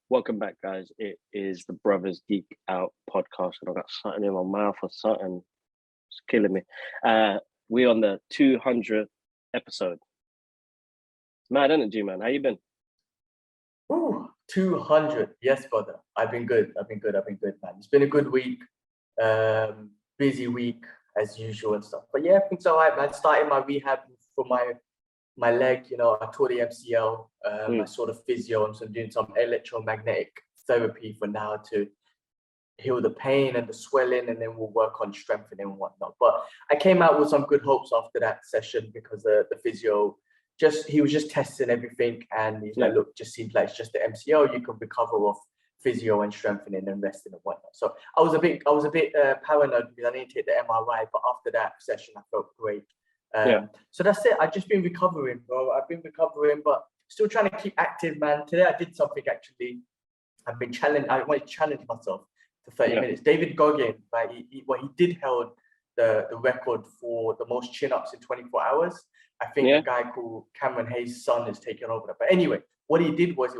Welcome back, guys. It is the Brothers Geek Out podcast, and I've got something in my mouth or something. It's killing me. We're on the 200th episode. It's mad, isn't it, G-Man? How you been? Ooh, 200. Yes, brother. I've been good, man. It's been a good week. Busy week as usual and stuff. But yeah, things all right, man. Starting my rehab for my leg, I tore the MCL. I saw the physio, and so I'm doing some electromagnetic therapy for now to heal the pain and the swelling, and then we'll work on strengthening and whatnot. But I came out with some good hopes after that session because the physio he was just testing everything, and he's like, look, just seems like it's just the MCL. You can recover off physio and strengthening and resting and whatnot. So I was a bit paranoid because I didn't take the MRI, but after that session I felt great. So that's it. I've just been recovering, bro. I've been recovering, but still trying to keep active, man. Today I did something actually. I want to challenge myself for 30 minutes. David Goggin, like he did hold the record for the most chin-ups in 24 hours. I think a guy called Cameron Hayes' son has taken over that. But anyway, what he did was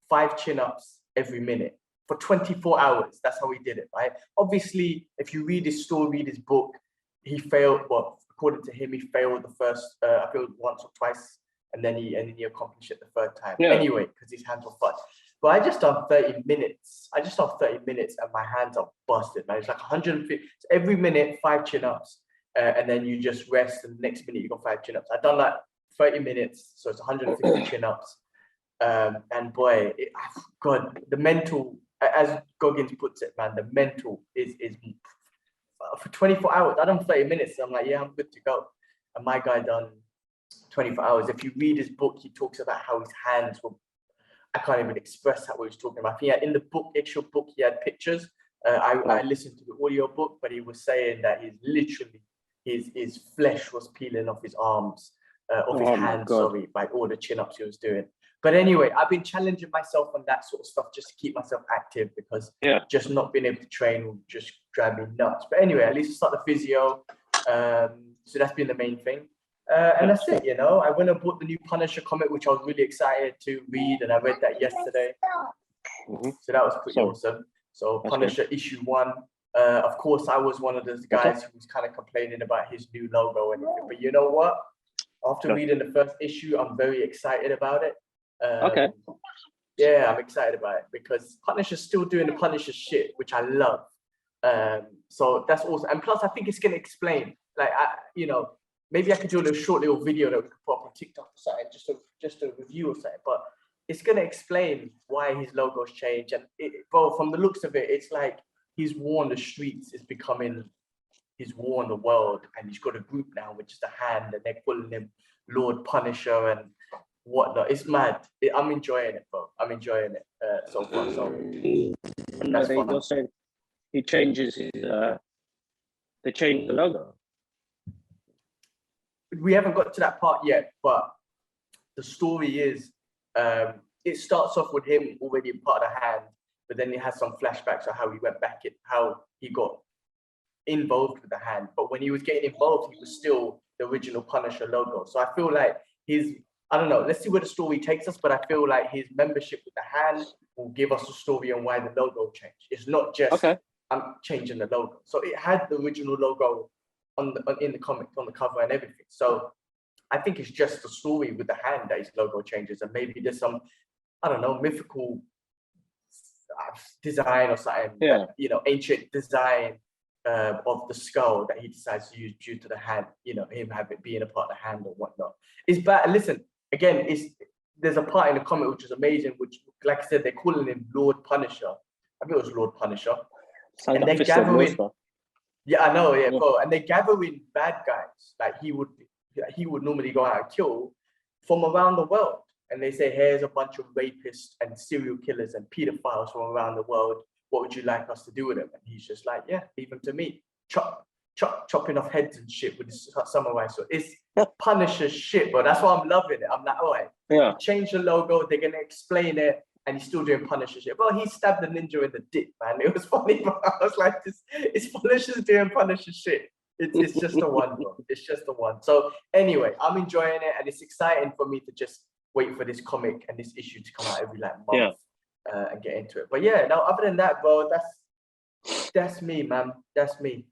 5 chin-ups every minute for 24 hours. That's how he did it, right? Obviously, if you read his story, read his book, he failed. Well, according to him, he failed the first, I failed once or twice, and then he accomplished it the third time. Anyway, because his hands were fucked. But I just done 30 minutes. And my hands are busted, man. It's like 150. So every minute, 5 chin-ups, and then you just rest, and the next minute you got 5 chin-ups. I've done like 30 minutes, so it's 150 chin-ups. And boy, God, the mental, as Goggins puts it, man, the mental is for 24 hours. I done 30 minutes. So I'm like, yeah, I'm good to go. And my guy done 24 hours. If you read his book, he talks about how his hands were, I can't even express what he was talking about. In the book, actual book, he had pictures. I listened to the audio book, but he was saying that his flesh was peeling off his arms, off his hands, by all the chin-ups he was doing. But anyway, I've been challenging myself on that sort of stuff just to keep myself active, because just not being able to train will just drive me nuts. But anyway, at least I start the physio. So that's been the main thing. And that's it, I went and bought the new Punisher comic, which I was really excited to read, and I read that yesterday. So that was pretty awesome. So Punisher issue 1. Of course, I was one of those guys who was kind of complaining about his new logo and everything. But you know what? After reading the first issue, I'm very excited about it. Yeah, I'm excited about it because Punisher's still doing the Punisher shit, which I love. So that's awesome. And plus, I think it's going to explain, like, maybe I could do a short little video that we could put up on TikTok or something, just a review or something. But it's going to explain why his logo's changed. And from the looks of it, it's like he's worn the streets. He's worn the world, and he's got a group now, which is the Hand, and they're calling him Lord Punisher and whatnot. It's mad. I'm enjoying it, bro. I'm enjoying it so far. So that's fun. You're saying he changes his. They changed the logo. We haven't got to that part yet, but the story is it starts off with him already part of the Hand, but then it has some flashbacks of how he went back, how he got involved with the Hand. But when he was getting involved, he was still the original Punisher logo. So I feel like I don't know, let's see where the story takes us, but I feel like his membership with the Hand will give us a story on why the logo changed. It's not just I'm changing the logo. So it had the original logo in the comic, on the cover and everything. So I think it's just the story with the Hand that his logo changes, and maybe there's some, I don't know, mythical design or something, ancient design of the skull that he decides to use due to the Hand, him being a part of the Hand or whatnot. It's bad. Listen, again, there's a part in the comic which is amazing, which, like I said, they're calling him Lord Punisher. I think it was Lord Punisher. Sounds and like they're gathering. Yeah, I know, bro. And they're gathering bad guys. Like he would normally go out and kill from around the world. And they say, here's a bunch of rapists and serial killers and pedophiles from around the world. What would you like us to do with them? And he's just like, yeah, leave them to me. Chopping off heads and shit with his samurai. So it's Punisher shit, but that's why I'm loving it. I'm like, all right, change the logo. They're going to explain it. and he's still doing Punisher shit. Well, he stabbed the ninja in the dick, man. It was funny, but I was like, it's Punisher's doing Punisher shit. It's just the one, bro. It's just the one. So anyway, I'm enjoying it, and it's exciting for me to just wait for this comic and this issue to come out every like month and get into it. But yeah, now other than that, bro, that's me, man. That's me.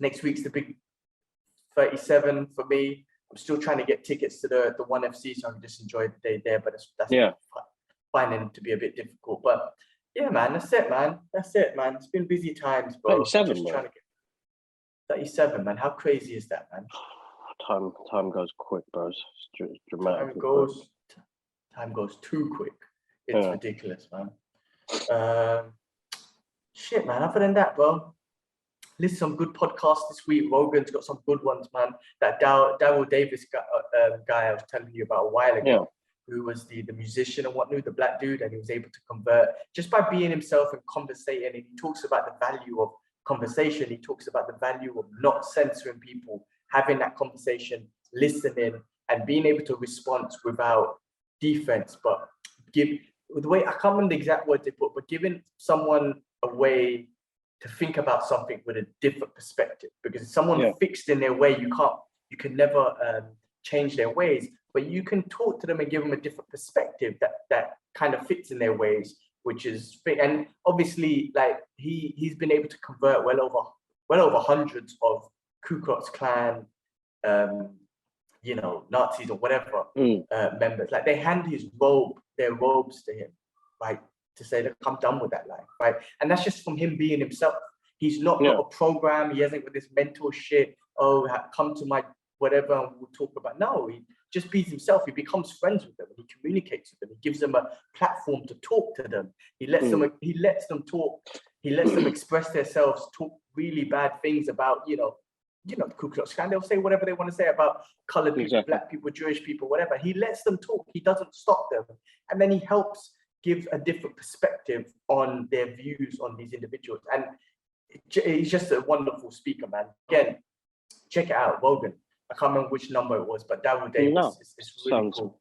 Next week's the big 37 for me. I'm still trying to get tickets to the 1FC so I can just enjoy the day there, but that's finding it to be a bit difficult. But yeah, man, that's it, man. That's it, man. It's been busy times, bro. 37, just bro. trying to get 37, man. How crazy is that, man? Time goes quick, bro. It's dramatic. Time goes too quick. It's ridiculous, man. Shit, man. Other than that, bro, listen to some good podcasts this week. Rogan's got some good ones, man. That Daryl Davis guy I was telling you about a while ago, who was the musician and whatnot, the black dude, and he was able to convert just by being himself and conversating. And he talks about the value of conversation. He talks about the value of not censoring people, having that conversation, listening, and being able to respond without defense, but the way, I can't remember the exact words they put, but giving someone a way to think about something with a different perspective, because someone fixed in their way, you can never change their ways, but you can talk to them and give them a different perspective that kind of fits in their ways, which is, and obviously, like he's been able to convert well over hundreds of Ku Klux Klan, Nazis or whatever members. Like they hand their robes to him, right, to say, look, I'm done with that life, right? And that's just from him being himself. He's not got a program. He hasn't got this mental shit. Oh, come to my whatever and we'll talk about. No, he just be himself. He becomes friends with them. And he communicates with them. He gives them a platform to talk to them. He lets them talk. He lets them express themselves, talk really bad things about, the Ku Klux Klan. They'll say whatever they want to say about colored people, black people, Jewish people, whatever. He lets them talk. He doesn't stop them. And then he helps give a different perspective on their views on these individuals. And he's just a wonderful speaker, man. Again, check it out, Rogan. I can't remember which number it was, but Daryl Davis is really cool.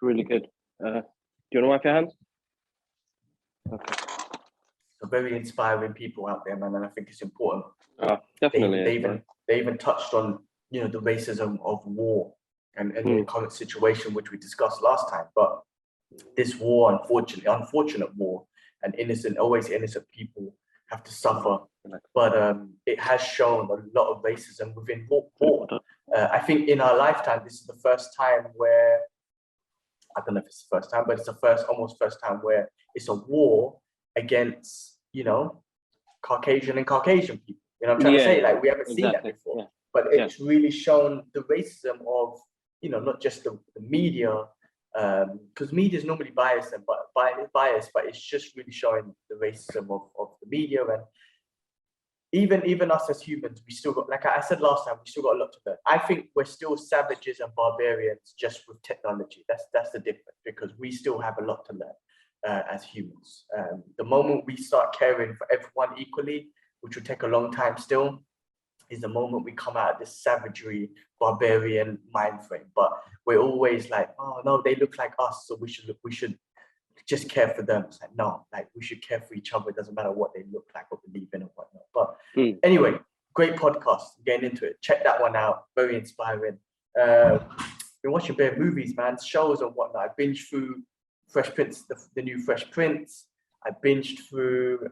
Really good. Do you want to wipe your hands? Okay. So very inspiring people out there, man, and I think it's important. Definitely. They even touched on, the racism of war and the current situation which we discussed last time. But this war, unfortunate war, and always innocent people have to suffer. But it has shown a lot of racism within war. I think in our lifetime, this is the first time where, I don't know if it's the first time, but it's the almost first time where it's a war against, Caucasian and Caucasian people. You know what I'm trying to say? Like, we haven't seen that before. But it's really shown the racism of, not just the media, because media is normally biased, but it's just really showing the racism of the media. And even us as humans, we still got, like I said last time, we still got a lot to learn. I think we're still savages and barbarians just with technology. That's the difference, because we still have a lot to learn as humans. The moment we start caring for everyone equally, which will take a long time still, is the moment we come out of this savagery, barbarian mind frame. But we're always like, oh no, they look like us, so we should just care for them. It's like, no, like we should care for each other. It doesn't matter what they look like or believe in or whatnot. But anyway, great podcast. Getting into it. Check that one out. Very inspiring. Been watching bare movies, man, shows and whatnot. I binged through Fresh Prince, the new Fresh Prince. I binged through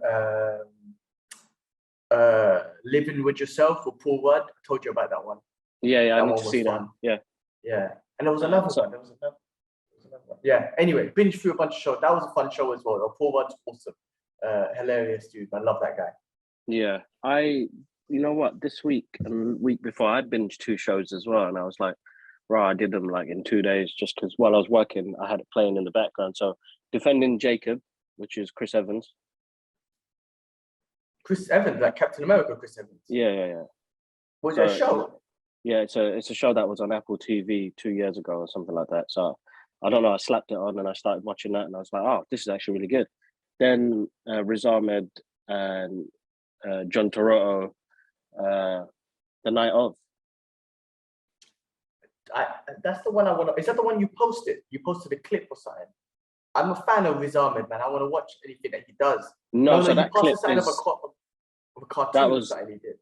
Living with Yourself with Paul Rudd. I told you about that one. I need to see that. Yeah. And there was another one. Yeah. Anyway, binge through a bunch of shows. That was a fun show as well. Paul Rudd's awesome. Hilarious dude. I love that guy. Yeah. You know what? This week and week before, I binged 2 shows as well, and I was like, I did them like in 2 days, just because while I was working, I had it playing in the background. So, Defending Jacob, which is Chris Evans. Chris Evans, like Captain America, Chris Evans. Yeah. Was it a show? Yeah, it's a show that was on Apple TV 2 years ago or something like that. So I don't know, I slapped it on and I started watching that, and I was like, oh, this is actually really good. Then Riz Ahmed and John Toronto, The Night Of. That's the one I want to. Is that the one you posted? You posted a clip or something? I'm a fan of Riz Ahmed, man. I want to watch anything that he does. No, so he that passed clip the sign is of a cartoon that or was something he did.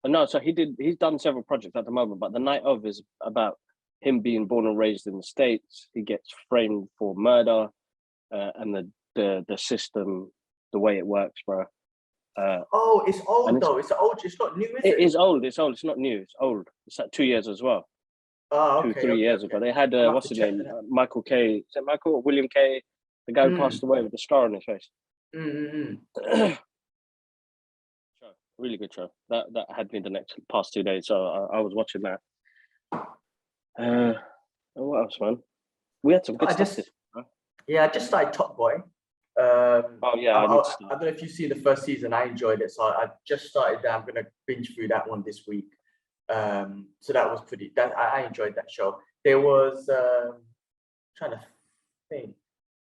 no. So he's done several projects at the moment, but the night of is about him being born and raised in the States. He gets framed for murder, and the system, the way it works, bro. Oh, it's old it's, though. It's old. It's not new, is it it? is old. It's old. It's not new. It's old. It's like 2 years as well. Oh, Two, okay, 3 years ago. They had what's his name? Michael K. Is it Michael or William K? The guy who passed away with the scar on his face. Really good show. That had me the past 2 days, so I was watching that. What else, man? We had some good stuff. I just started Top Boy. Oh yeah, I don't know if you've seen the first season. I enjoyed it, so I just started that. I'm gonna binge through that one this week. So that was pretty. I enjoyed that show. There was trying to think.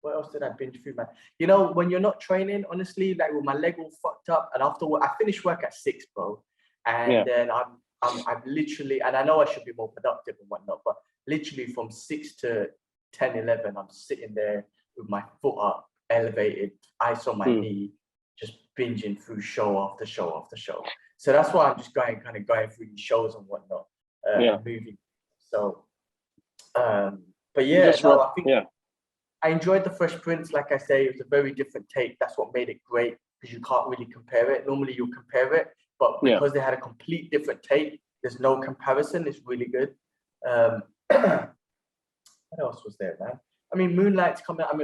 What else did I binge through, man? You know, when you're not training, honestly, like with my leg all fucked up, and after I finished work at 6, bro, and then I'm literally, and I know I should be more productive and whatnot, but literally from 6 to 10, 11, I'm sitting there with my foot up, elevated, ice on my knee, just binging through show after show after show. So that's why I'm just going through these shows and whatnot, moving. So, but yeah, I think I enjoyed the Fresh Prince. Like I say, it was a very different take. That's what made it great, because you can't really compare it. Normally you compare it, but because they had a complete different take, there's no comparison. It's really good. What else was there, man? I mean, Moonlight's coming out.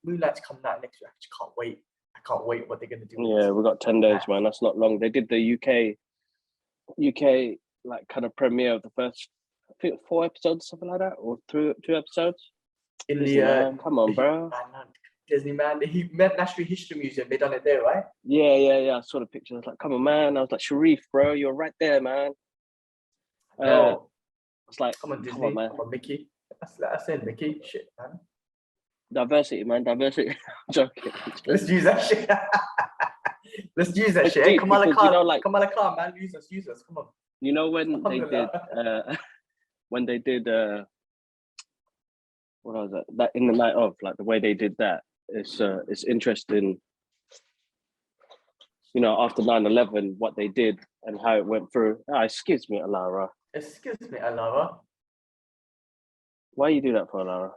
Moonlight's coming out next week. I just can't wait. I can't wait what they're gonna do. Yeah, we've got 10 days, man. That's not long. They did the UK like kind of premiere of the first, I think 4 episodes, something like that, or 2 episodes. In Disney, the come on, bro. Disney, man. The Natural History Museum. They done it there, right? Yeah. I saw the picture. I was like, come on, man. I was like, Sharif, bro, you're right there, man. I was like, come on, Disney. Come on, man. Come on, Mickey. That's it, Mickey. Shit, man. Diversity, man. Diversity. I'm joking. Let's use that shit. Let's use that shit. Hey, Kamala Khan, man. Use us. Come on. You know when they did what was it? That in the night of, like the way they did that, it's interesting. You know, after 9/11, what they did and how it went through. Excuse me, Alara. Excuse me, Alara. Why you do that for, Alara?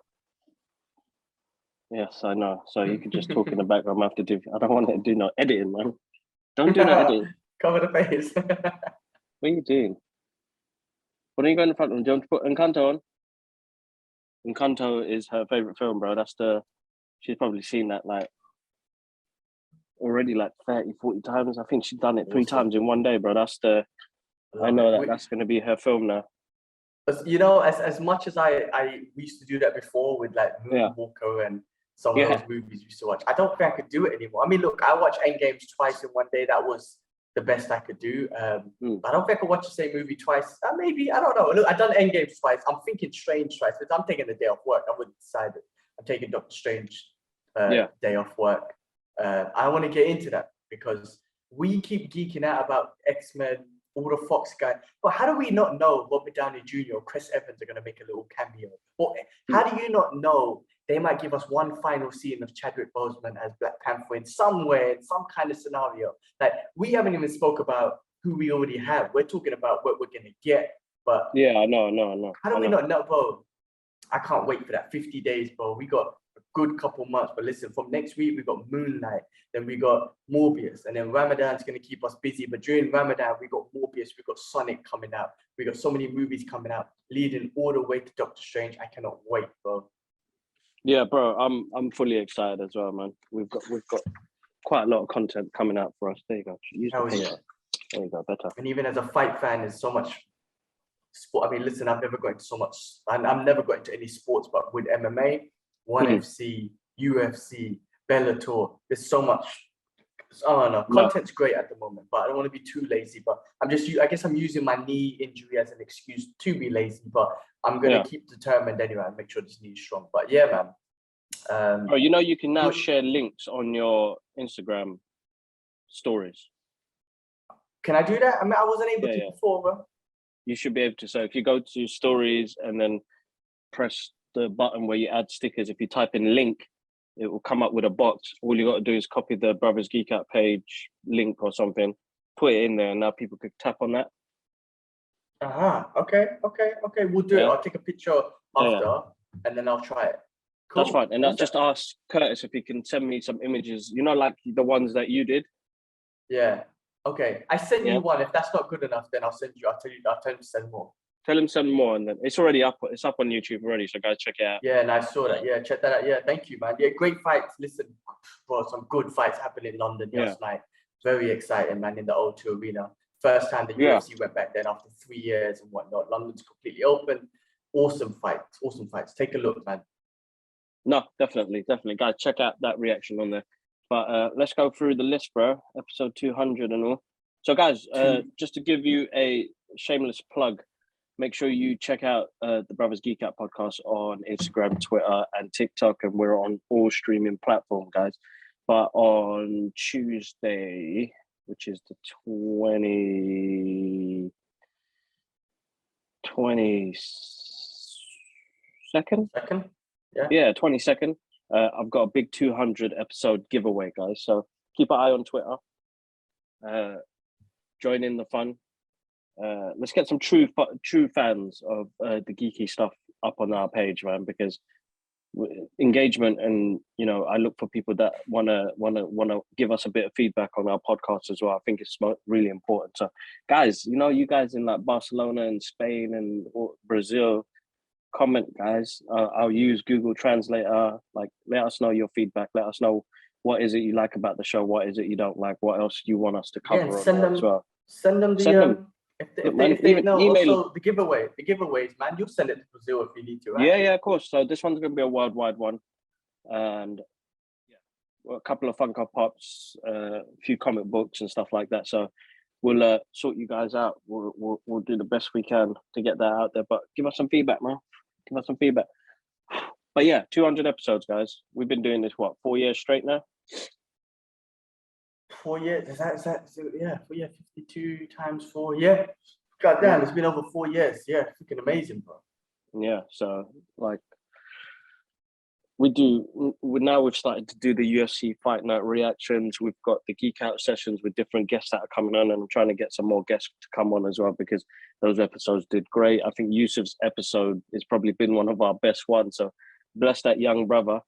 Yes, I know. So you could just talk in the background. I don't want to do no editing, man. Don't do no editing. Cover the face. What are you doing? What are you going in front of them? Do you want to put Encanto on? Encanto is her favorite film, bro. She's probably seen that like already like 30, 40 times. I think she's done it 3 times in one day, bro. I know that's going to be her film now. You know, as much as I used to do that before with like Moonwalker and some of those movies we used to watch, I don't think I could do it anymore. I mean, look, I watched Endgame twice in one day. That was the best I could do. I don't think I could watch the same movie twice. Maybe, I don't know. Look, I've done Endgame twice. I'm thinking Strange twice, because I'm taking a day off work. I wouldn't decide it. I'm taking Doctor Strange day off work. I want to get into that because we keep geeking out about X-Men, all the Fox guys. But how do we not know Robert Downey Jr. or Chris Evans are going to make a little cameo? Or how do you not know they might give us one final scene of Chadwick Boseman as Black Panther in somewhere, in some kind of scenario? Like, we haven't even spoke about who we already have. We're talking about what we're going to get. But yeah, I know. How do we not know, bro? I can't wait for that 50 days, bro. We got a good couple months. But listen, from next week, we got Moonlight. Then we got Morbius. And then Ramadan's going to keep us busy. But during Ramadan, we got Morbius. We got Sonic coming out. We got so many movies coming out, leading all the way to Doctor Strange. I cannot wait, bro. Yeah, bro, I'm fully excited as well, man. We've got quite a lot of content coming out for us. There you go. There you go, better. And even as a fight fan, there's so much sport. I mean, listen, I've never got into so much. I've never got into any sports, but with MMA, ONE FC, UFC, Bellator, there's so much. I don't know. Content's great at the moment, but I don't want to be too lazy. But I guess I'm using my knee injury as an excuse to be lazy. But I'm gonna keep determined anyway and make sure this knee is strong. But yeah, man. You know, you can now share links on your Instagram stories. Can I do that? I mean, I wasn't able to before, bro. You should be able to. So if you go to stories and then press the button where you add stickers. If you type in link, it will come up with a box. All you got to do is copy the Brothers Geek Out page link or something, put it in there, and now people could tap on that. Okay. We'll do it. Yeah. I'll take a picture after, and then I'll try it. Cool. That's fine. And I'll just ask Curtis if he can send me some images, like the ones that you did. Yeah. Okay. I sent you one. If that's not good enough, then I'll tell him to send more. Tell him send more, and then it's already up. It's up on YouTube already, so guys, check it out. Yeah, and I saw that. Yeah, check that out. Yeah, thank you, man. Yeah, great fights. Listen, bro, some good fights happened in London last night. Very exciting, man, in the O2 Arena. First time the UFC went back then after 3 years and whatnot. London's completely open. Awesome fights. Take a look, man. No, definitely. Guys, check out that reaction on there. But let's go through the list, bro. Episode 200 and all. So, guys, just to give you a shameless plug, make sure you check out the Brothers Geek Out podcast on Instagram, Twitter, and TikTok. And we're on all streaming platforms, guys. But on Tuesday, which is the 22nd? Second? Yeah, 22nd. I've got a big 200 episode giveaway, guys. So keep an eye on Twitter. Join in the fun. Let's get some true fans of the geeky stuff up on our page, man, because engagement, and I look for people that wanna give us a bit of feedback on our podcast as well. I think it's really important. So guys, you guys in like Barcelona and Spain and Brazil, comment, guys. I'll use Google Translator. Like, let us know your feedback. Let us know what is it you like about the show, what is it you don't like, what else you want us to cover on there as well. Send them if they know. Also, the giveaways, man. You'll send it to Brazil if you need to, right? Yeah, of course. So this one's gonna be a worldwide one, and a couple of Funko Pops, a few comic books and stuff like that. So we'll sort you guys out. We'll do the best we can to get that out there. But give us some feedback, man. Give us some feedback. But yeah, 200 episodes, guys. We've been doing this 4 years straight now. 4 years. Is that 52 times 4. Yeah. God damn, it's been over 4 years. Yeah, freaking amazing, bro. Yeah, so like we've started to do the UFC Fight Night reactions. We've got the Geek Out sessions with different guests that are coming on, and I'm trying to get some more guests to come on as well, because those episodes did great. I think Yusuf's episode has probably been one of our best ones. So bless that young brother.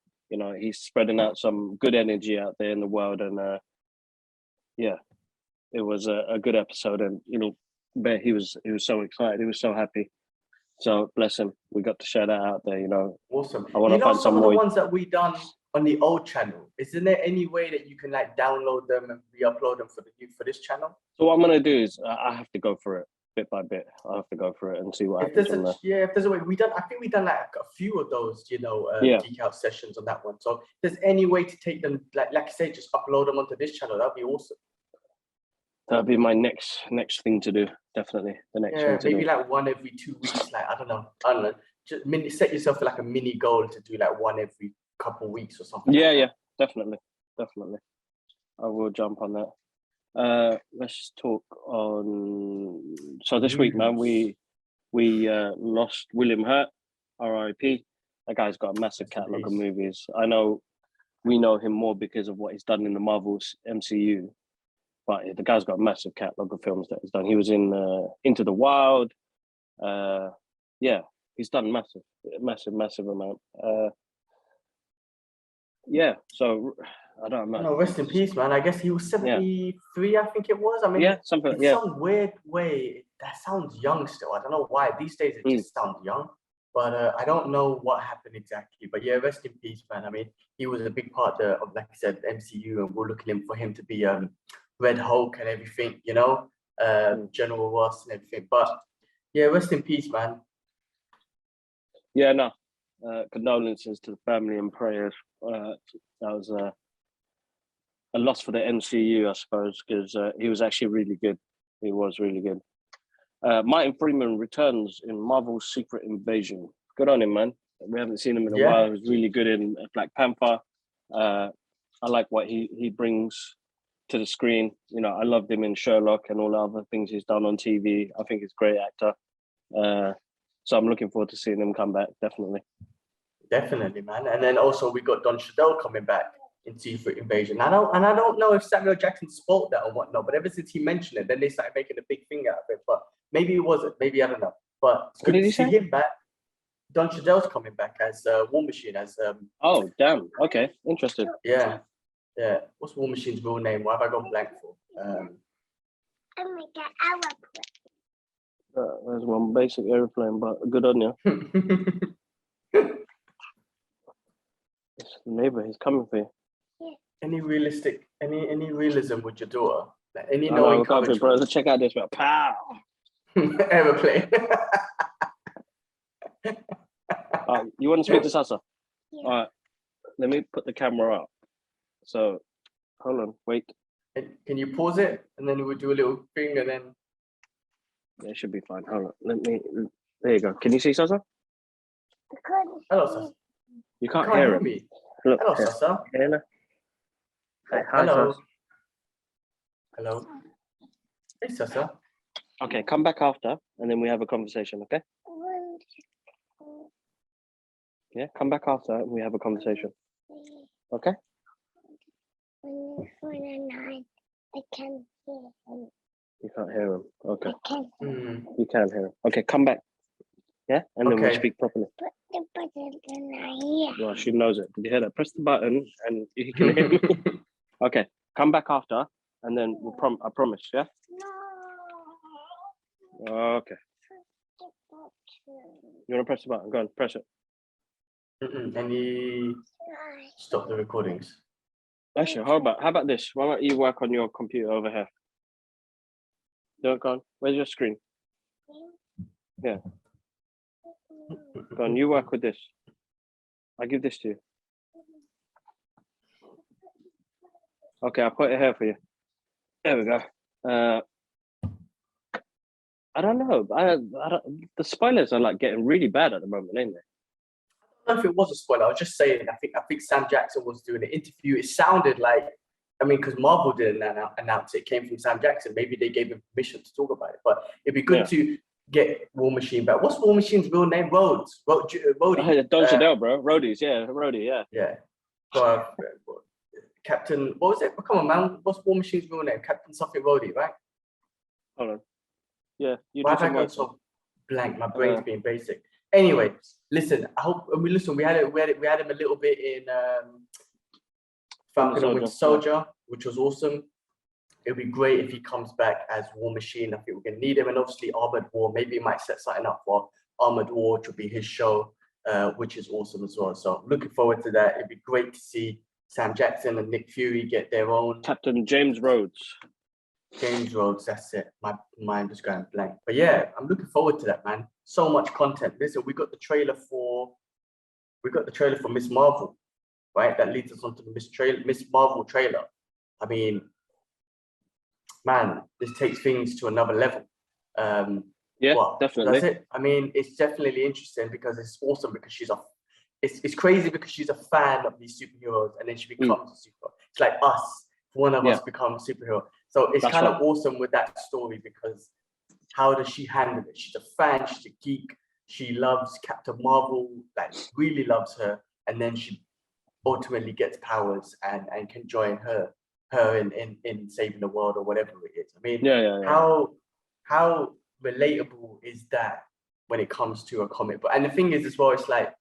He's spreading out some good energy out there in the world, and it was a good episode. And but he was so excited. He was so happy. So bless him. We got to share that out there. Awesome. I want to find some of more. the ones that we done on the old channel. Isn't there any way that you can like download them and re-upload them for this channel? So what I'm gonna do is I have to go through it bit by bit. I have to go through it and see what happens. If there's a way, I think we done like a few of those, Geek Out sessions on that one. So if there's any way to take them, like I say, just upload them onto this channel, that'd be awesome. That'd be my next thing to do. Definitely the next thing to maybe do. like one every 2 weeks. Like I don't know. Just set yourself like a mini goal to do like one every couple weeks or something. Yeah, definitely. I will jump on that. Let's talk on. So this week, man, we lost William Hurt, R.I.P. That guy's got a massive catalog of movies. I know we know him more because of what he's done in the Marvel's MCU. But the guy's got a massive catalogue of films that he's done. He was in Into the Wild. He's done massive amount. So I don't know. No, rest in peace, man. I guess he was 73, I think it was. I mean, some weird way, that sounds young still. I don't know why. These days it just sounds young. But I don't know what happened exactly. But yeah, rest in peace, man. I mean, he was a big part of, like I said, the MCU, and we're looking for him to be Red Hulk and everything, General Ross and everything. But yeah, rest in peace, man. Yeah, no. Condolences to the family and prayers. That was a loss for the MCU, I suppose, because he was actually really good. He was really good. Martin Freeman returns in Marvel's Secret Invasion. Good on him, man. We haven't seen him in a while. He was really good in Black Panther. I like what he brings to the screen. I loved him in Sherlock and all the other things he's done on TV. I think he's a great actor. So I'm looking forward to seeing him come back, definitely. Definitely, man. And then also we got Don Cheadle coming back in Secret Invasion. I don't know if Samuel Jackson spoke that or whatnot, but ever since he mentioned it, then they started making a big thing out of it. But maybe it wasn't. Maybe I don't know. But it's What good did to he see say? him back. Don Cheadle's coming back as War Machine. As Oh, damn. Okay, interesting. yeah. What's War Machine's real name? Why have I gone blank for? Oh my god, I will There's one basic airplane, but good on you. It's the neighbor, he's coming for you. Any realism with your daughter? Like any No, no we're going for it, bro. encouragement? Check out this, bro. Pow! Aeroplane. You want to speak to Sasa? Yeah. All right, let me put the camera up. So, hold on, wait. Can you pause it and then we'll do a little thing and then It should be fine. Hold on, there you go. Can you see Sasa? hello, Sasa. You can't Can't hear hear him. me. Look, Hello, here. Sasa. Hear her? Hey, hi, Hello. Sasa. Hello. Hey, Sasa. Okay, come back after, and then we have a conversation, okay? Yeah, come back after, and we have a conversation, okay? I can hear him. You can't hear him. Okay, I can you can hear him. Okay, come back. Yeah, and then we'll Okay. speak properly. put the button in my ear. Well, she knows it. Did you hear that? Press the button, and you can hear me. Okay, come back after, and then I promise, yeah? No. Okay. The button. You want to press the button? Go on, press it. Any stop the recordings. Actually, how about this? Why don't you work on your computer over here? Don't go on. Where's your screen? Yeah. Go on, you work with this. I give this to you. Okay, I'll put it here for you. There we go. I don't know. The spoilers are like getting really bad at the moment, ain't they? I don't know if it was a spoiler. I was just saying. I think Sam Jackson was doing an interview. It sounded like, I mean, because Marvel didn't announce it. It came from Sam Jackson. Maybe they gave him permission to talk about it. But it'd be good to get War Machine back. What's War Machine's real name? Rhodey. Don Cheadle, bro. Rhodey, yeah. Yeah. But, Captain, what was it? Come on, man. What's War Machine's real name? Captain something Rhodey, right? Hold on. Yeah, you Why do have I some gone work. so blank? My brain's being basic. Anyway, listen. I hope. I mean, listen. We had him a little bit in Falcon and Winter Soldier, which was awesome. It'd be great if he comes back as War Machine. I think we're gonna need him, and obviously Armored War. Maybe he might set something up for Armored War, which will be his show, which is awesome as well. So looking forward to that. It'd be great to see Sam Jackson and Nick Fury get their own. Captain James Rhodes. James Rhodes, that's it. My mind is going blank. But yeah, I'm looking forward to that, man. So much content. Listen, we got the trailer for Miss Marvel, right? That leads us on to the Miss Marvel trailer. I mean, man, this takes things to another level. Yeah, definitely. That's it. I mean, it's definitely interesting because it's awesome because it's crazy because she's a fan of these superheroes and then she becomes a superhero. It's like us, one of us becomes a superhero. So it's kind of awesome with that story because how does she handle it? She's a fan, she's a geek, she loves Captain Marvel, like really loves her, and then she ultimately gets powers and can join her in saving the world or whatever it is. I mean, how relatable is that when it comes to a comic book? And the thing is as well, it's like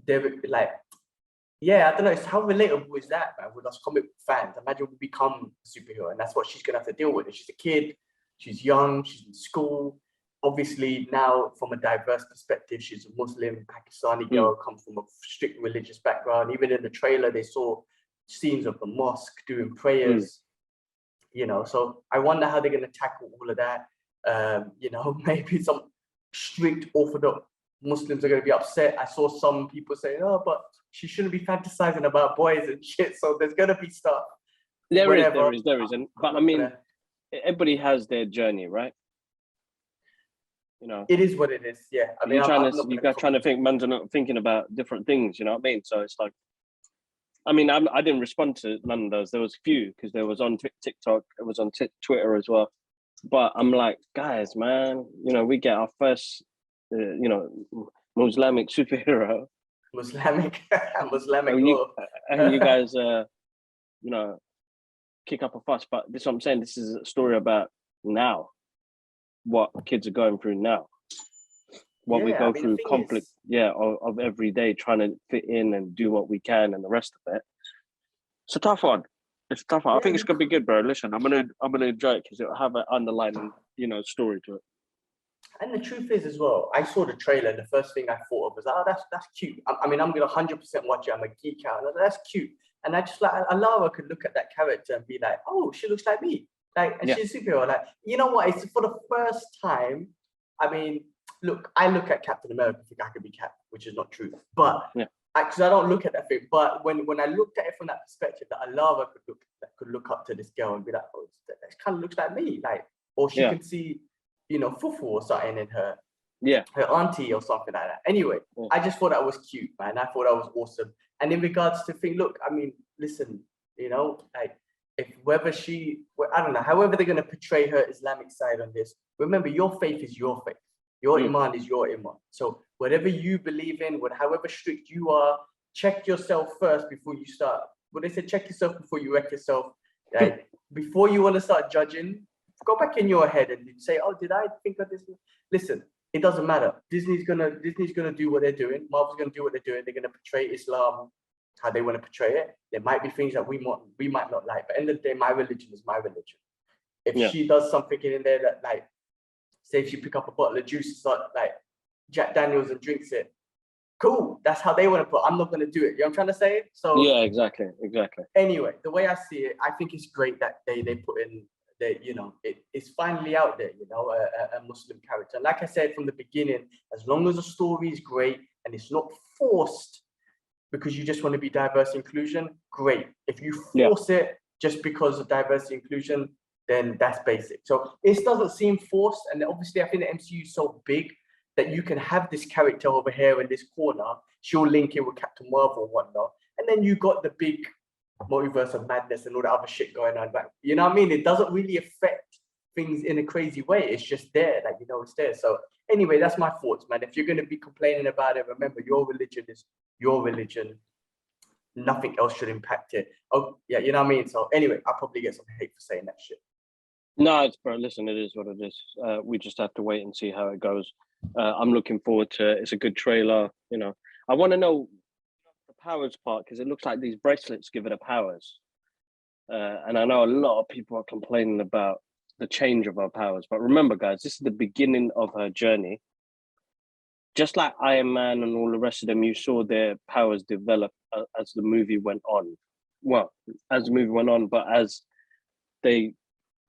they're like, yeah, I don't know. It's how relatable is that, man, with us comic book fans? Imagine we become a superhero, and that's what she's gonna have to deal with. And she's a kid, she's young, she's in school. Obviously, now from a diverse perspective, she's a Muslim Pakistani girl, comes from a strict religious background. Even in the trailer, they saw scenes of the mosque doing prayers. You know, so I wonder how they're gonna tackle all of that. You know, maybe some strict Orthodox Muslims are going to be upset. I saw some people saying, "Oh, but she shouldn't be fantasizing about boys and shit." So there's going to be stuff. There is, but I mean, everybody has their journey, right? You know, it is what it is. Yeah, I mean, you guys trying to think, man's not thinking about different things. You know what I mean? So it's like, I mean, I didn't respond to none of those. There was a few because there was on TikTok, it was on Twitter as well. But I'm like, guys, man, you know, we get our first, you know, Muslimic superhero, Muslimic And you, law. and you guys, kick up a fuss. But this is what I'm saying. This is a story about now, what kids are going through now, what we go through, conflict, of every day, trying to fit in and do what we can, and the rest of it. It's a tough one. It's a tough one. I think it's gonna be good, bro. Listen, I'm gonna enjoy it because it'll have an underlying, story to it. And the truth is as well, I saw the trailer and the first thing I thought of was, oh, that's cute. I mean, I'm going to 100% watch it. I'm a geek out. And that's cute. And I just Alara could look at that character and be like, oh, she looks like me. Like, and she's a superhero. Like, you know what? It's for the first time. I mean, look, I look at Captain America and think I could be Cap, which is not true. But because I don't look at that thing. But when I looked at it from that perspective, that Alara could look up to this girl and be like, oh, that kind of looks like me. Like, or she could see, Fufu or something in her, her auntie or something like that. Anyway, I just thought that was cute, man. I thought that was awesome. And in regards to look, I mean, listen, like if I don't know, however they're going to portray her Islamic side on this, remember your faith is your faith. Your iman is your iman. So whatever you believe in, however strict you are, check yourself first before you start. But they said, check yourself before you wreck yourself. Like, before you want to start judging, go back in your head and say, oh, did I think of this? Listen, it doesn't matter. Disney's gonna do what they're doing. Marvel's gonna do what they're doing. They're gonna portray Islam how they want to portray it. There might be things that we might not like, but at the end of the day, my religion is my religion. If she does something in there that, like, say if she pick up a bottle of juice, it's not like Jack Daniels and drinks it, cool. That's how they want to put. I'm not gonna do it. You know what I'm trying to say? So yeah, exactly. Anyway, the way I see it, I think it's great that they put in that, it's finally out there, a Muslim character. Like I said from the beginning, as long as the story is great and it's not forced because you just want to be diversity inclusion, great. If you force it just because of diversity inclusion, then that's basic. So it doesn't seem forced, and obviously I think the MCU is so big that you can have this character over here in this corner, she'll link in with Captain Marvel and whatnot, and then you got the big multiverse of madness and all that other shit going on. But you know what I mean? It doesn't really affect things in a crazy way. It's just there, like, it's there. So anyway, that's my thoughts, man. If you're going to be complaining about it, remember, your religion is your religion. Nothing else should impact it. Oh, yeah, you know what I mean? So anyway, I'll probably get some hate for saying that shit. No, bro, listen, it is what it is. We just have to wait and see how it goes. I'm looking forward to it. It's a good trailer. I want to know the powers part, because it looks like these bracelets give her the powers. And I know a lot of people are complaining about the change of her powers. But remember, guys, this is the beginning of her journey. Just like Iron Man and all the rest of them, you saw their powers develop as the movie went on. Well, as the movie went on, but as they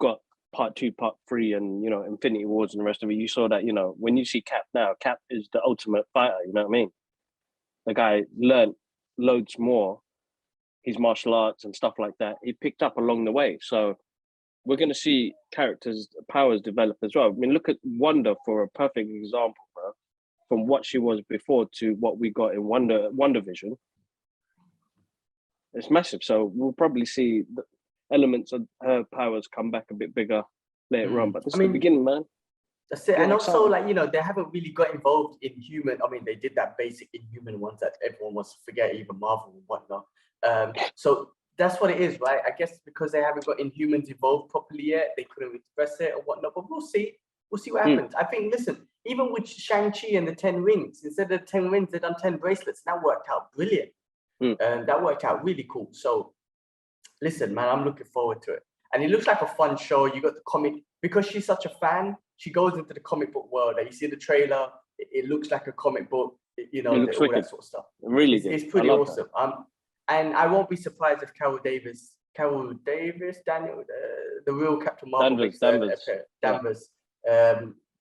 got part 2, part 3, and Infinity Wars and the rest of it, you saw that when you see Cap now, Cap is the ultimate fighter. You know what I mean? The guy learned loads more, his martial arts and stuff like that. He picked up along the way. So we're going to see characters' powers develop as well. I mean, look at Wanda for a perfect example, bro. From what she was before to what we got in WandaVision, it's massive. So we'll probably see the elements of her powers come back a bit bigger later on. But this is the beginning, man. That's it. And also, like, they haven't really got involved in human. I mean, they did that basic Inhuman ones that everyone wants to forget, even Marvel and whatnot. So that's what it is, right? I guess because they haven't got Inhumans involved properly yet, they couldn't express it or whatnot. But we'll see. We'll see what happens. I think, listen, even with Shang-Chi and the 10 rings, instead of 10 rings, they've done 10 bracelets. That worked out brilliant. And that worked out really cool. So listen, man, I'm looking forward to it. And it looks like a fun show. You got the comic, because she's such a fan, she goes into the comic book world. Like, you see the trailer, it looks like a comic book, all that sort of stuff. Really it's pretty awesome. And I won't be surprised if Carol Davis, Daniel, the real Captain Marvel, Danvers,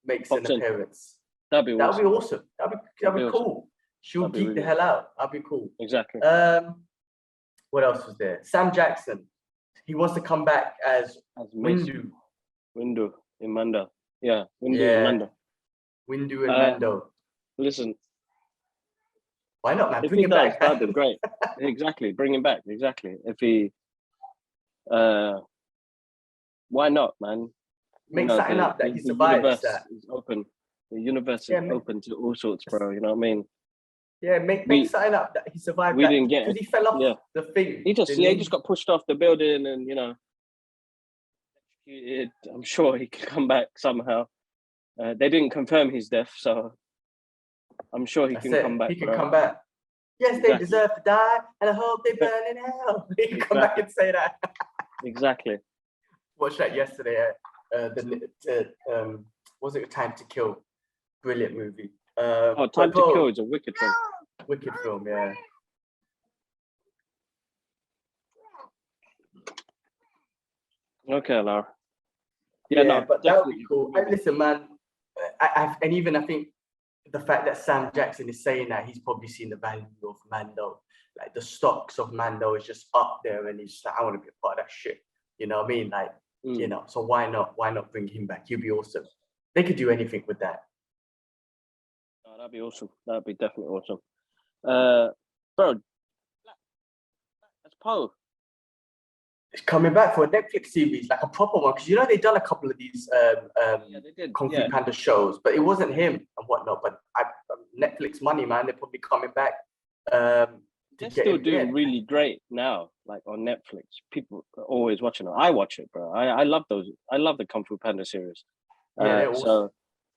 makes an appearance. That'd be awesome. That'd be cool. She'll geek the hell out. That'd be cool. Exactly. What else was there? Sam Jackson. He wants to come back as Windu. Windu in Mando. Yeah, Windu in Mando. Windu and Mando. Listen. Why not, man? If Bring he it does, back. that'd be great. Exactly. Bring him back. Exactly. If he why not, man? Make something up that he survives. The universe is open. The universe is open to all sorts, bro. You know what I mean? Yeah, make something up that he survived. We didn't get because it. he fell off Yeah. the thing. He just got pushed off the building, and I'm sure he could come back somehow. They didn't confirm his death, so I'm sure he can come back. He can come back. Yes, they Exactly. deserve to die, and I hope they burn in hell. He can come back and say that. Exactly. Watched that yesterday. Was it Time to Kill? Brilliant movie. Time to Kill is a wicked film. Wicked film, yeah. Okay, Laura. But that would be cool. Listen, man, I think the fact that Sam Jackson is saying that, he's probably seen the value of Mando. Like the stocks of Mando is just up there, and he's just like, I want to be a part of that shit. You know what I mean? Like, so why not bring him back? He'd be awesome. They could do anything with that. Oh, that'd be awesome. That'd be definitely awesome. Bro, that's Poe. It's coming back for a Netflix series, like a proper one, because they've done a couple of these they did. Kung Fu Panda shows, but it wasn't him and whatnot. But Netflix money, man, they're probably coming back. They're still doing really great now, like on Netflix. People are always watching it. I watch it, bro. I love those. I love the Kung Fu Panda series. Yeah, awesome.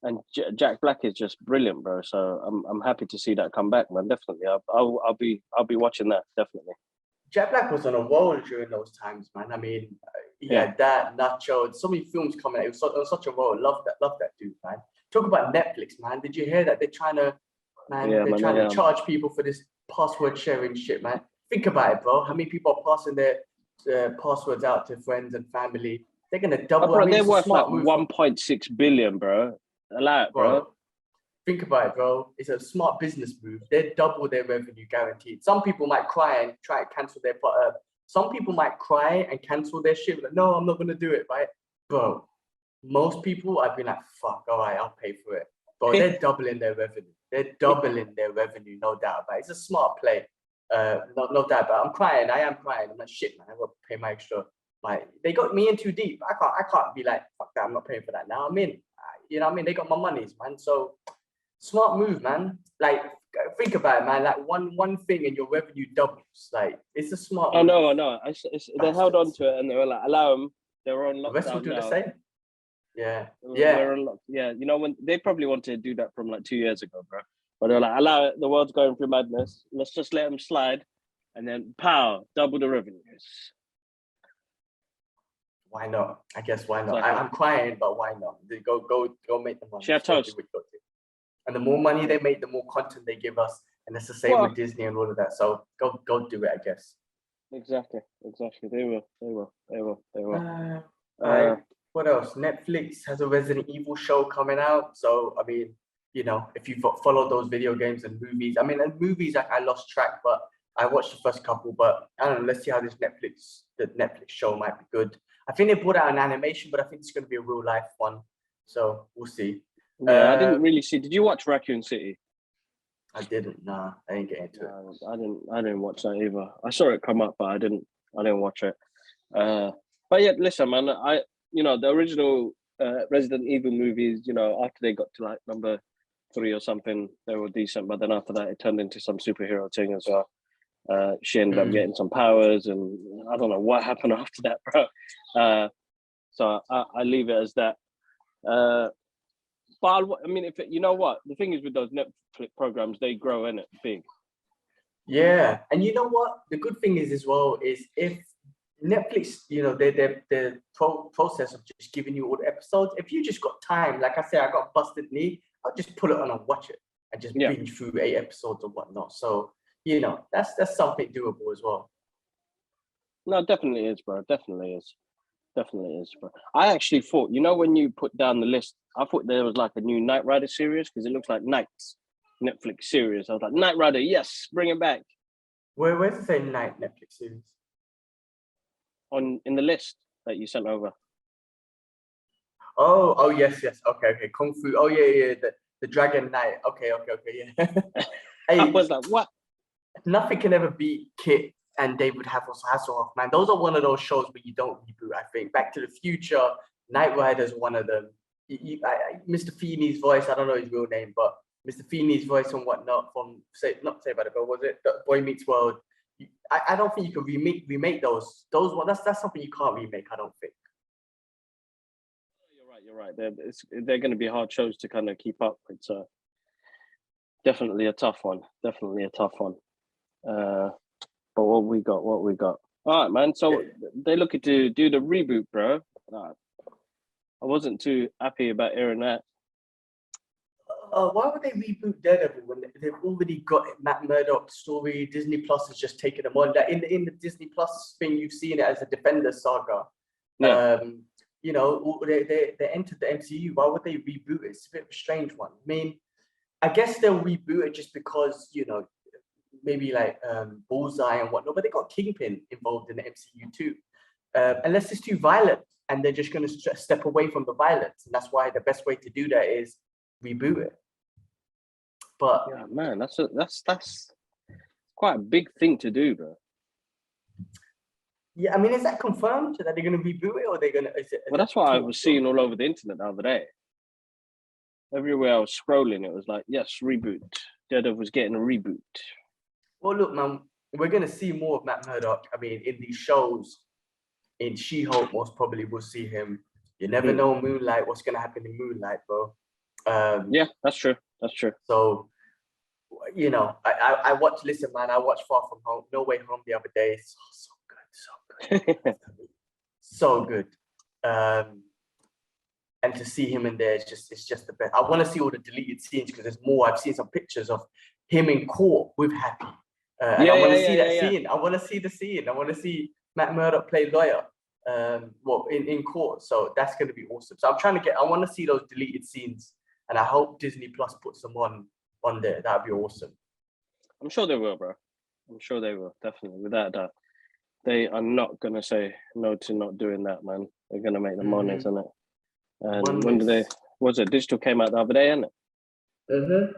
And Jack Black is just brilliant, bro. So I'm happy to see that come back, man. Definitely, I'll be watching that, definitely. Jack Black was on a roll during those times, man. I mean, he had that, Nacho, so many films coming out. It was such a roll. Love that dude, man. Talk about Netflix, man. Did you hear that they're trying to, to charge people for this password sharing shit, man? Think about it, bro. How many people are passing their passwords out to friends and family? They're gonna double. Bro, they're worth like 1.6 billion, bro. Allow it, bro. Think about it, bro. It's a smart business move. They double their revenue guaranteed. Some people might cry and try to cancel their. Some people might cry and cancel their shit. Like, no, I'm not gonna do it, right, bro? Most people, I'd be like, fuck, all right, I'll pay for it. Bro, they're doubling their revenue. They're doubling their revenue, no doubt about it. It's a smart play. No doubt about it. I'm crying. I am crying. I'm like, shit, man. I got to pay my extra. Like, they got me in too deep. I can't be like, fuck that. I'm not paying for that now. I'm in. You know what I mean? They got my monies, man. So. Smart move, man. Like, think about it, man. Like one thing and your revenue doubles. Like, it's a smart move. I know. They held on to it and they were like, allow them. They were on lockdown. The rest will do the same. Yeah. They're on lockdown. Yeah. When they probably wanted to do that from like 2 years ago, bro. But they're like, allow it. The world's going through madness. Let's just let them slide, and then pow, double the revenues. Why not? I guess why not? I'm crying, but why not? They go make the money. Share toast. And the more money they make, the more content they give us. And it's the same with Disney and all of that. So go do it, I guess. Exactly. They will. What else? Netflix has a Resident Evil show coming out. So, I mean, if you follow those video games and movies, I mean, and movies, I lost track, but I watched the first couple. But I don't know. Let's see how the Netflix show might be good. I think they brought out an animation, but I think it's going to be a real life one. So we'll see. Yeah, I didn't really see. Did you watch Raccoon City? I didn't. Nah, I didn't get into it. I didn't watch that either. I saw it come up, but I didn't watch it. But yeah, listen, man. The original Resident Evil movies. After they got to like number 3 or something, they were decent. But then after that, it turned into some superhero thing as well. She ended up getting some powers, and I don't know what happened after that, bro. So I leave it as that. But I mean, if you know what the thing is with those Netflix programs, they grow in it big. Yeah, and you know what? The good thing is as well is if Netflix, their process of just giving you all the episodes. If you just got time, like I said, I got busted knee. I'll just put it on and watch it and just binge through 8 episodes or whatnot. So that's something doable as well. No, definitely is, bro. Definitely is, bro. I actually thought, when you put down the list, I thought there was like a new Knight Rider series because it looks like Knight's Netflix series. I was like, Knight Rider, yes, bring it back. Where's the same Knight Netflix series? In the list that you sent over. Oh, yes. Okay. Kung Fu. Oh, yeah. The Dragon Knight. Okay, yeah. Hey, I was like, what? Nothing can ever beat Kit and David Hasselhoff, man. Those are one of those shows where you don't reboot, I think. Back to the Future, Knight Rider's one of them. Mr. Feeney's voice, I don't know his real name, but Mr. Feeney's voice and whatnot from not Saved by the Bell, was it? The Boy Meets World. I don't think you can remake those. That's something you can't remake. I don't think. You're right. They're going to be hard shows to kind of keep up. It's definitely a tough one. But what we got? All right, man. So they're looking to do the reboot, bro. I wasn't too happy about hearing that. Why would they reboot Daredevil when they've already got Matt Murdock's story? Disney Plus has just taken them on. That in the Disney Plus thing, you've seen it as a Defender saga. Yeah. You know, they entered the MCU. Why would they reboot it? It's a bit of a strange one. I mean, I guess they'll reboot it just because, you know, maybe like Bullseye and whatnot, but they got Kingpin involved in the MCU too. Unless it's too violent and they're just going to step away from the violence. And that's why the best way to do that is reboot it. But yeah, man, that's quite a big thing to do, bro. Yeah, I mean, is that confirmed that they're going to reboot it, or they're going to? Well, that's what I was seeing all over the internet the other day. Everywhere I was scrolling, it was like, yes, reboot. Daredevil's getting a reboot. Well, look, man, we're going to see more of Matt Murdock. I mean, in these shows, in She-Hulk, most probably we'll see him. You never know Moonlight, what's going to happen in Moonlight, bro. Yeah, that's true. So, you know, I watched, listen, man, I watched Far From Home, No Way Home the other day. It's so good. So good. And to see him in there, it's just the best. I want to see all the deleted scenes because there's more. I've seen some pictures of him in court with Happy. And I want to see that scene. I want to see the scene. I want to see Matt Murdock play lawyer. In court. So that's going to be awesome. So I want to see those deleted scenes, and I hope Disney Plus puts them on there. That'd be awesome. I'm sure they will, bro. I'm sure they will, definitely. Without that, they are not going to say no to not doing that, man. They're going to make the money, isn't it? And when did was it? Digital came out the other day, isn't it?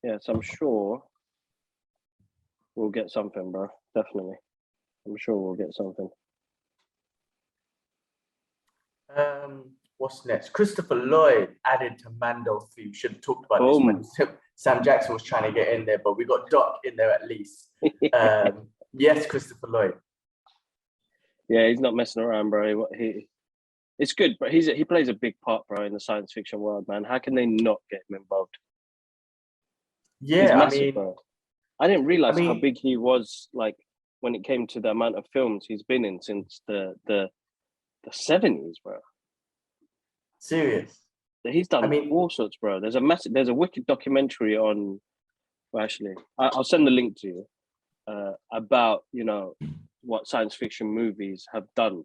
Yeah, so I'm sure we'll get something, bro. Definitely. I'm sure we'll get something. What's next? Christopher Lloyd added to Mando 3. We should have talked about this when Sam Jackson was trying to get in there, but we got Doc in there at least. Yes, Christopher Lloyd. Yeah, he's not messing around, bro. It's good, but he plays a big part, bro, in the science fiction world, man. How can they not get him involved? Yeah, he's massive, bro. I didn't realize how big he was, like, when it came to the amount of films he's been in since the 70s, bro. Serious. He's done all sorts, bro. There's a wicked documentary on. Well, actually, I'll send the link to you about, you know, what science fiction movies have done.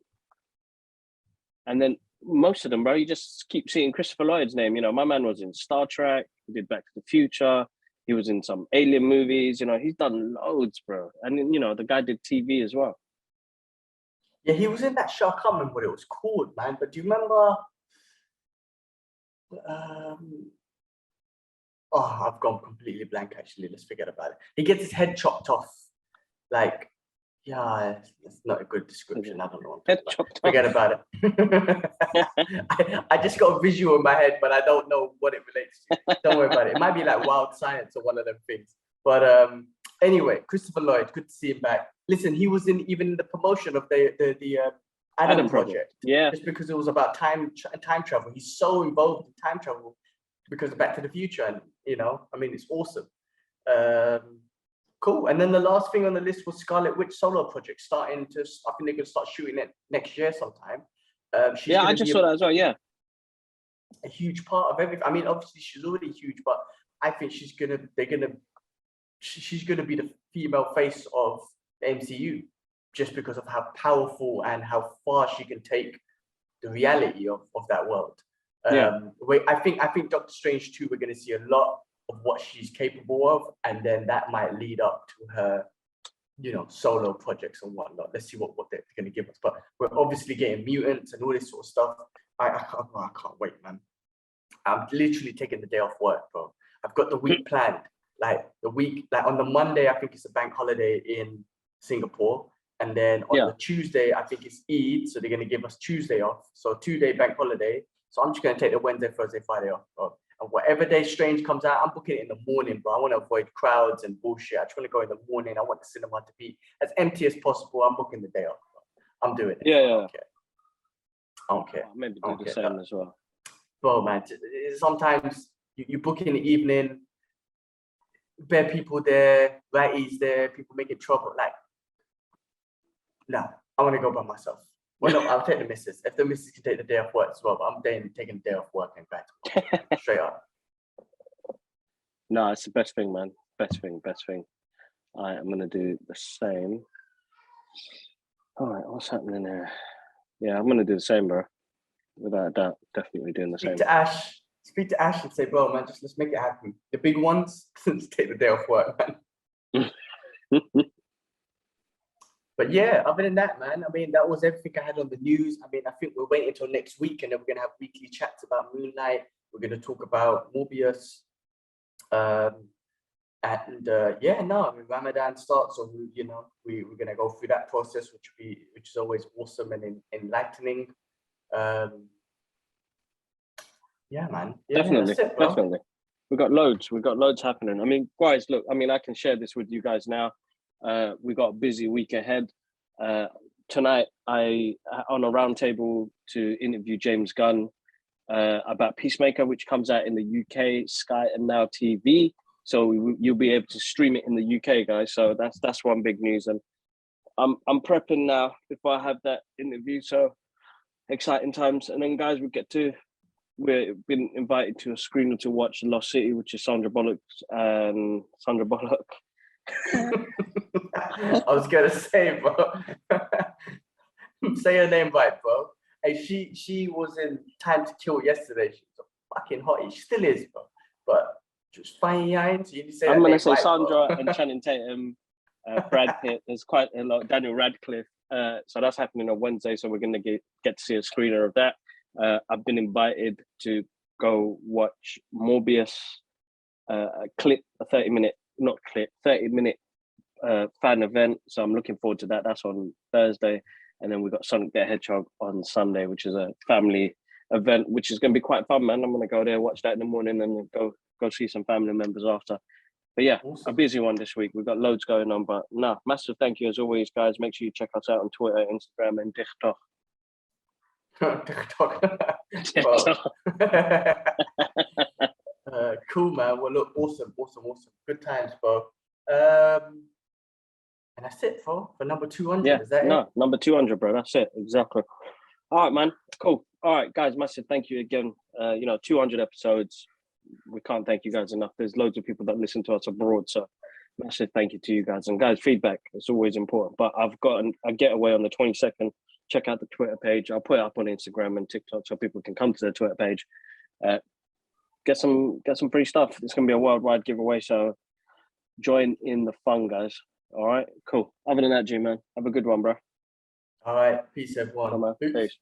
And then most of them, bro, you just keep seeing Christopher Lloyd's name. You know, my man was in Star Trek. He did Back to the Future. He was in some Alien movies. You know, he's done loads, bro. And you know, the guy did TV as well. Yeah, he was in that show. I can't remember what it was called, man. But do you remember? I've gone completely blank. Actually, let's forget about it. He gets his head chopped off. Like, yeah, it's not a good description. I don't know. Head chopped off. Forget about it. I just got a visual in my head, but I don't know what it relates to. Don't worry about it. It might be like Wild Science or one of them things. But anyway, Christopher Lloyd, good to see him back. Listen, he was in even the promotion of the Adam Project. Yeah. Just because it was about time travel. He's so involved in time travel because of Back to the Future. And, you know, I mean, it's awesome. Cool. And then the last thing on the list was Scarlet Witch solo project I think they're going to start shooting it next year sometime. I just saw that as well. Yeah. A huge part of everything. I mean, obviously she's already huge, but I think she's going to be the female face of the MCU. Just because of how powerful and how far she can take the reality of that world. I think Doctor Strange 2, we're going to see a lot of what she's capable of, and then that might lead up to her, you know, solo projects and whatnot. Let's see what they're going to give us. But we're obviously getting mutants and all this sort of stuff. I can't wait, man. I'm literally taking the day off work, bro. I've got the week planned. Like on the Monday, I think it's a bank holiday in Singapore. And then on the Tuesday, I think it's Eid. So they're going to give us Tuesday off. So 2-day bank holiday. So I'm just going to take the Wednesday, Thursday, Friday off. And And whatever day strange comes out, I'm booking it in the morning, bro. I want to avoid crowds and bullshit. I just want to go in the morning. I want the cinema to be as empty as possible. I'm booking the day off, bro. I'm doing it. Yeah, I yeah. don't care. I don't care. Maybe I do don't the care. same as well. Bro, man, sometimes you book in the evening, bare people there, righties there, people making trouble. Like, no, I want to go by myself. Well, no, I'll take the missus. If the missus can take the day off work as well, but I'm taking the day off work and back to work. Straight up. No, it's the best thing, man. Best thing. All right, I'm going to do the same. All right, what's happening there? Yeah, I'm going to do the same, bro. Without a doubt, definitely doing the same. Speak to Ash and say, bro, man, just let's make it happen. The big ones, just take the day off work, man. But yeah, other than that, man, I mean, that was everything I had on the news. I mean, I think we're waiting until next week and then we're going to have weekly chats about Moonlight. We're going to talk about Morbius. Yeah, no, I mean, Ramadan starts, so we're going to go through that process, which is always awesome and enlightening. Yeah, man. Yeah, Definitely. We've got loads happening. I mean, guys, look, I mean, I can share this with you guys now. We got a busy week ahead. Tonight, I on a roundtable to interview James Gunn about Peacemaker, which comes out in the UK, Sky and Now TV. So you'll be able to stream it in the UK, guys. So that's one big news. And I'm prepping now before I have that interview. So exciting times. And then, guys, we've been invited to a screening to watch Lost City, which is Sandra Bullock. I was gonna say, bro. Say her name right, bro. Hey, she was in Time to Kill yesterday. She was a fucking hottie. She still is, bro. But just fine yine. So you need to say I'm gonna say right, Sandra bro. and Channing Tatum, Brad Pitt. There's quite a lot. Daniel Radcliffe. So that's happening on Wednesday. So we're gonna get to see a screener of that. I've been invited to go watch Morbius, a 30-minute fan event. So I'm looking forward to that. That's on Thursday. And then we've got Sonic the Hedgehog on Sunday, which is a family event, which is going to be quite fun, man. I'm going to go there, watch that in the morning, and go see some family members after. But yeah, awesome. A busy one this week. We've got loads going on. But no, massive thank you as always, guys. Make sure you check us out on Twitter, Instagram, and TikTok. Cool, man. Well, look, awesome. Good times, bro. And that's it, for number 200. Yeah, is that it? Number 200, bro. That's it, exactly. All right, man. Cool. All right, guys. Massive thank you again. 200 episodes. We can't thank you guys enough. There's loads of people that listen to us abroad, so massive thank you to you guys. And guys, feedback is always important. But I've got a getaway on the 22nd. Check out the Twitter page. I'll put it up on Instagram and TikTok so people can come to the Twitter page. Get some free stuff. It's gonna be a worldwide giveaway, so join in the fun, guys. All right, cool. Other than that, G man, have a good one, bro. All right, peace, everyone. Peace.